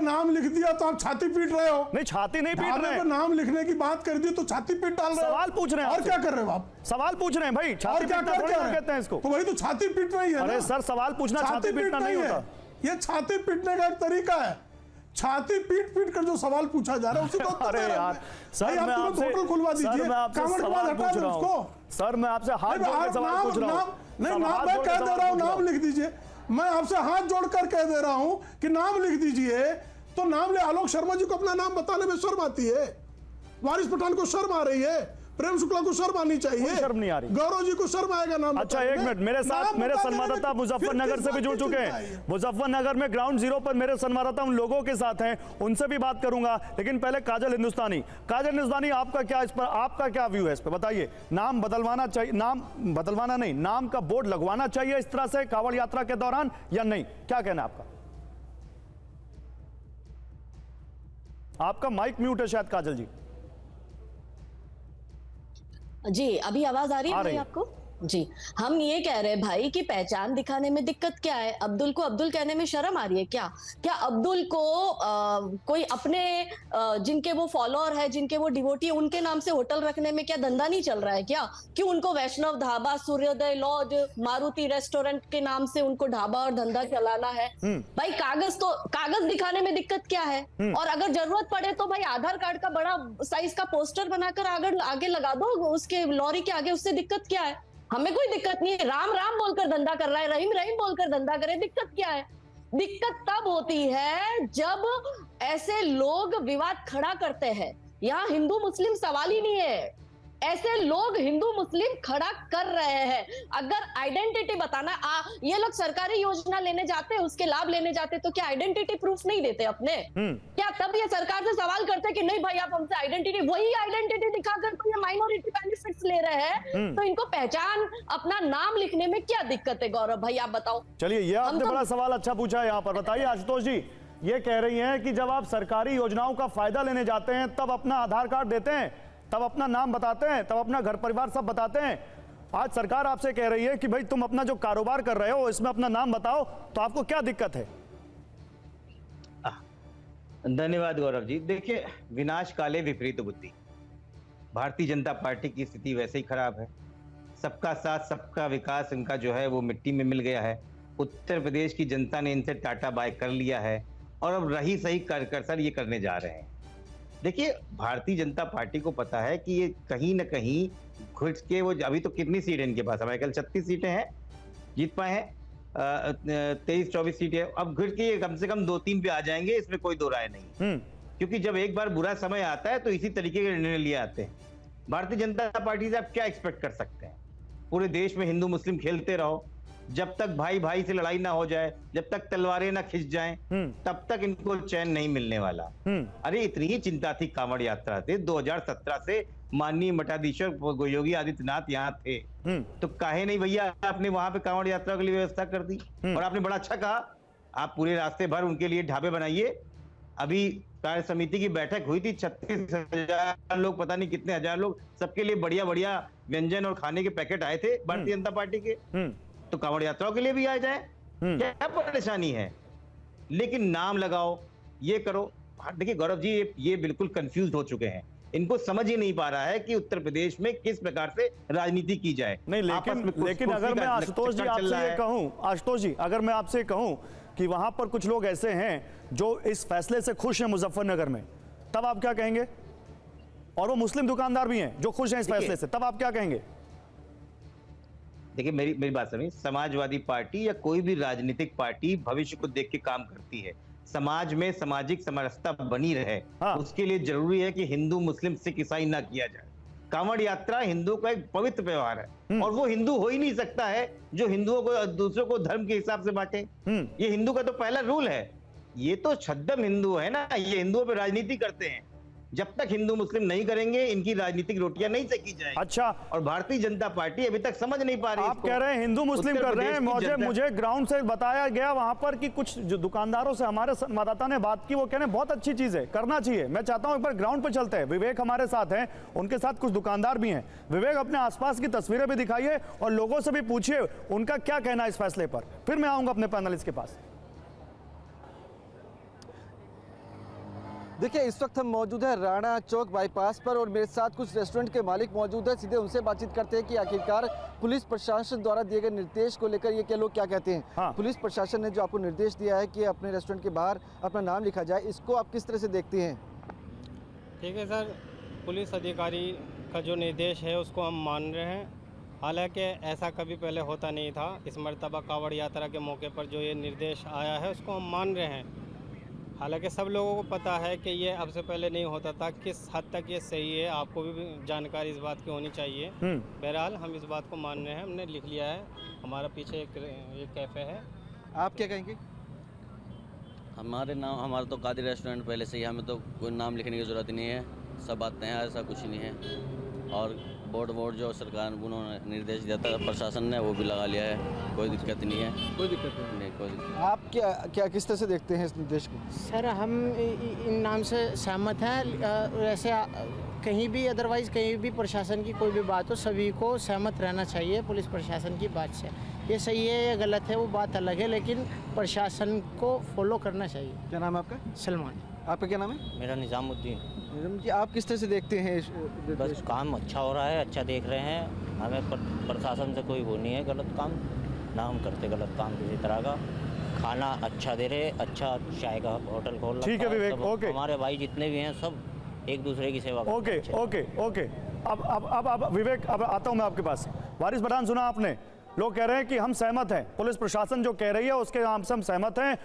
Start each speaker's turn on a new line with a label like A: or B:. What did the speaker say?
A: नाम लिख दिया तो आप छाती पीट रहे हो।
B: नहीं, छाती नहीं पीट रहे हैं,
A: नाम लिखने की बात कर दी तो छाती पीट डाल रहे हो।
B: सवाल पूछ रहे हैं,
A: और क्या कर रहे हो आप?
B: सवाल पूछ रहे हैं भाई, छाती पीटना थोड़ी ना कहते हैं इसको।
A: तो वही तो छाती पीटना ही है।
B: अरे सर, सवाल पूछना छाती पीटना नहीं होता।
A: ये छाती पीटने का एक तरीका है। छाती पीट पीट कर जो सवाल पूछा जा रहा है उसी को।
B: अरे यार सर, मैं आपसे
A: खुलवा दीजिए,
B: सवाल पूछ रहा हूं सर, मैं आपसे हाथ जोड़ के सवाल पूछ रहा हूं।
A: नहीं, नाम मैं कह दे रहा हूं, नाम लिख दीजिए। मैं आपसे हाथ जोड़कर कह दे रहा हूं कि नाम लिख दीजिए। तो नाम ले, आलोक शर्मा जी को अपना नाम बताने में शर्म आती है, वारिस पठान को शर्म आ रही है, प्रेम शुक्ला को शर्म आनी चाहिए,
B: शर्म नहीं आ रही,
A: गौरव जी को शर्म आएगा नाम।
B: अच्छा एक मिनट, मेरे साथ मेरे संवाददाता मुजफ्फरनगर से भी जुड़ चुके हैं। मुजफ्फरनगर में ग्राउंड जीरो पर मेरे संवाददाता उन लोगों के साथ हैं, उनसे भी बात करूंगा। लेकिन पहले काजल हिंदुस्तानी, आपका क्या इस पर, आपका क्या व्यू है इस पर, बताइए। नाम बदलवाना चाहिए, नाम बदलवाना नहीं, नाम का बोर्ड लगवाना चाहिए इस तरह से कांवड़ यात्रा के दौरान या नहीं, क्या कहना है आपका? आपका माइक म्यूट है शायद काजल जी।
C: जी, अभी आवाज आ रही है भाई आपको? जी, हम ये कह रहे हैं भाई कि पहचान दिखाने में दिक्कत क्या है? अब्दुल को अब्दुल कहने में शर्म आ रही है क्या? क्या अब्दुल को कोई अपने जिनके वो फॉलोअर है, जिनके वो डिवोटी है, उनके नाम से होटल रखने में क्या धंधा नहीं चल रहा है क्या? क्यों उनको वैष्णव ढाबा, सूर्योदय लॉज, मारुति रेस्टोरेंट के नाम से उनको ढाबा और धंधा चलाना है? भाई कागज दिखाने में दिक्कत क्या है? और अगर जरूरत पड़े तो भाई आधार कार्ड का बड़ा साइज का पोस्टर बनाकर आगे लगा दो उसके लॉरी के आगे, उससे दिक्कत क्या है? हमें कोई दिक्कत नहीं है। राम राम बोलकर धंधा कर रहा है, रहीम रहीम बोलकर धंधा करे, दिक्कत क्या है? दिक्कत तब होती है जब ऐसे लोग विवाद खड़ा करते हैं। यहाँ हिंदू मुस्लिम सवाल ही नहीं है, ऐसे लोग हिंदू मुस्लिम खड़ा कर रहे हैं। अगर आइडेंटिटी बताना, ये लोग सरकारी योजना लेने जाते हैं, उसके लाभ लेने जाते, तो क्या आइडेंटिटी प्रूफ नहीं देते अपने? क्या तब ये सरकार से सवाल करते कि नहीं भाई आप हमसे आइडेंटिटी, वही आइडेंटिटी दिखाकर तो ये माइनॉरिटी बेनिफिट्स ले रहे हैं, तो इनको पहचान अपना नाम लिखने में क्या दिक्कत है? गौरव भाई आप बताओ।
B: चलिए, ये आपने बड़ा सवाल अच्छा पूछा है यहाँ पर। बताइए आशुतोष जी, ये कह रही हैं कि जब आप सरकारी योजनाओं का फायदा लेने जाते हैं तब अपना आधार कार्ड देते हैं, तब अपना नाम बताते हैं, तब अपना घर परिवार सब बताते हैं। आज सरकार आपसे कह रही है कि भाई तुम अपना जो कारोबार कर रहे हो इसमें अपना नाम बताओ, तो आपको क्या दिक्कत है?
D: धन्यवाद गौरव जी। देखिए, विनाश काले विपरीत बुद्धि, भारतीय जनता पार्टी की स्थिति वैसे ही खराब है। सबका साथ सबका विकास इनका जो है वो मिट्टी में मिल गया है। उत्तर प्रदेश की जनता ने इनसे टाटा बाय कर लिया है और अब रही सही कर सर ये करने जा रहे हैं। देखिए, भारतीय जनता पार्टी को पता है कि ये कहीं ना कहीं घुट के वो, अभी तो कितनी सीट है इनके पास, हमारे कल 36 सीटें हैं, जीत पाए हैं 23-24 सीटें। अब घुट के ये कम से कम 2-3 पे आ जाएंगे, इसमें कोई दो राय नहीं। क्योंकि जब एक बार बुरा समय आता है तो इसी तरीके के निर्णय लिए आते हैं। भारतीय जनता पार्टी से आप क्या एक्सपेक्ट कर सकते हैं? पूरे देश में हिंदू मुस्लिम खेलते रहो, जब तक भाई भाई से लड़ाई ना हो जाए, जब तक तलवारें ना खिंच जाएं, तब तक इनको चैन नहीं मिलने वाला। अरे इतनी ही चिंता थी कांवड़ यात्रा से। 2017 से माननीय मठाधीश्वर योगी आदित्यनाथ यहाँ थे, तो काहे नहीं भैया आपने वहां पे कांवड़ यात्रा के लिए व्यवस्था कर दी। और आपने बड़ा अच्छा कहा, आप पूरे रास्ते भर उनके लिए ढाबे बनाइए। अभी कार्य समिति की बैठक हुई थी, 36,000 लोग, पता नहीं कितने हजार लोग, सबके लिए बढ़िया बढ़िया व्यंजन और खाने के पैकेट आए थे भारतीय जनता पार्टी के। तो कांवड़ यात्राओं के लिए भी आ जाए, क्या परेशानी है? लेकिन नाम लगाओ, ये करो। देखिए गौरव जी, ये बिल्कुल कंफ्यूज हो चुके हैं। इनको समझ ही नहीं पा रहा है कि उत्तर प्रदेश में किस प्रकार से राजनीति की जाए।
B: नहीं, लेकिन अगर मैं आशुतोष जी आपसे ये कहूं, आशुतोष जी अगर मैं आपसे कहूं कि वहां पर कुछ लोग ऐसे हैं जो इस फैसले से खुश हैं मुजफ्फरनगर में, तब आप क्या कहेंगे? और वो मुस्लिम दुकानदार भी हैं जो खुश हैं इस फैसले से, तब आप क्या कहेंगे?
D: देखिए, मेरी बात समझिए। समाजवादी पार्टी या कोई भी राजनीतिक पार्टी भविष्य को देख के काम करती है। समाज में सामाजिक समरसता बनी रहे, उसके लिए जरूरी है कि हिंदू मुस्लिम सिख ईसाई ना किया जाए। कांवड़ यात्रा हिंदू का एक पवित्र व्यवहार है और वो हिंदू हो ही नहीं सकता है जो हिंदुओं को दूसरों को धर्म के हिसाब से बांटे। ये हिंदू का तो पहला रूल है। ये तो छद्म हिंदू है ना, ये हिंदुओं पे राजनीति करते हैं। जब तक हिंदू मुस्लिम नहीं करेंगे, इनकी राजनीतिक रोटियां नहीं सेकी जाएंगी।
B: अच्छा, और
D: भारतीय जनता पार्टी अभी तक समझ नहीं पा रही।
B: आप कह रहे हैं हिंदू मुस्लिम कर रहे हैं। मुझे ग्राउंड से बताया गया वहां पर कि कुछ जो दुकानदारों से हमारे संवाददाता ने बात की, वो कह रहे हैं बहुत अच्छी चीज है, करना चाहिए। मैं चाहता हूं एक बार ग्राउंड पर चलते हैं। विवेक हमारे साथ हैं, उनके साथ कुछ दुकानदार भी हैं। विवेक, अपने आसपास की तस्वीरें भी दिखाइए और लोगों से भी पूछिए उनका क्या कहना है इस फैसले पर, फिर मैं आऊंगा अपने पैनलिस्ट के पास।
E: देखिए इस वक्त हम मौजूद है राणा चौक बाईपास पर और मेरे साथ कुछ रेस्टोरेंट के मालिक मौजूद है। सीधे उनसे बातचीत करते हैं कि आखिरकार पुलिस प्रशासन द्वारा दिए गए निर्देश को लेकर ये क्या लोग क्या कहते हैं।
B: हाँ।
E: पुलिस प्रशासन ने जो आपको निर्देश दिया है कि अपने रेस्टोरेंट के बाहर अपना नाम लिखा जाए, इसको आप किस तरह से देखते हैं?
F: ठीक है सर, पुलिस अधिकारी का जो निर्देश है उसको हम मान रहे हैं। हालांकि ऐसा कभी पहले होता नहीं था। इस मर्तबा कांवड़ यात्रा के मौके पर जो ये निर्देश आया है उसको हम मान रहे हैं। हालांकि सब लोगों को पता है कि ये अब से पहले नहीं होता था। किस हद तक ये सही है आपको भी जानकारी इस बात की होनी चाहिए। बहरहाल हम इस बात को मान रहे हैं, हमने लिख लिया है। हमारा पीछे एक कैफ़े है।
E: आप क्या कहेंगे?
G: हमारा तो कादिर रेस्टोरेंट पहले से ही, हमें तो कोई नाम लिखने की ज़रूरत नहीं है। सब आते हैं, ऐसा कुछ नहीं है। और बोर्ड जो सरकार उन्होंने निर्देश दिया था प्रशासन ने, वो भी लगा लिया है। कोई दिक्कत नहीं है।
E: कोई दिक्कत
G: नहीं, कोई दिक्कत।
E: आप क्या किस तरह से देखते हैं इस निर्देश को?
H: सर हम इन नाम से सहमत हैं। वैसे कहीं भी अदरवाइज़ कहीं भी प्रशासन की कोई भी बात हो, सभी को सहमत रहना चाहिए पुलिस प्रशासन की बात से। ये सही है या गलत है वो बात अलग है, लेकिन प्रशासन को फॉलो करना चाहिए।
E: क्या नाम है आपका?
H: सलमान।
E: आपका क्या नाम है?
I: मेरा निज़ामुद्दीन।
E: निज़ाम जी, आप किस तरह से देखते हैं इस निर्देश
I: बस
E: को?
I: काम अच्छा हो रहा है, अच्छा देख रहे हैं। हमें प्रशासन से कोई वो नहीं है गलत काम, ना हम करते गलत काम किसी तरह का। खाना अच्छा दे रहे, अच्छा चाय का होटल खोल रखा है।
B: ठीक है विवेक,
I: सब
B: ओके।
I: हमारे भाई जितने भी हैं सब एक दूसरे की सेवा करते
B: ओके
I: हैं अच्छे से।
B: Okay okay. अब विवेक, अब आता हूं मैं आपके पास। वारिस पठान, सुना आपने, लोग कह रहे हैं कि हम सहमत हैं, पुलिस प्रशासन जो कह रही है उसके हम सहमत हैं।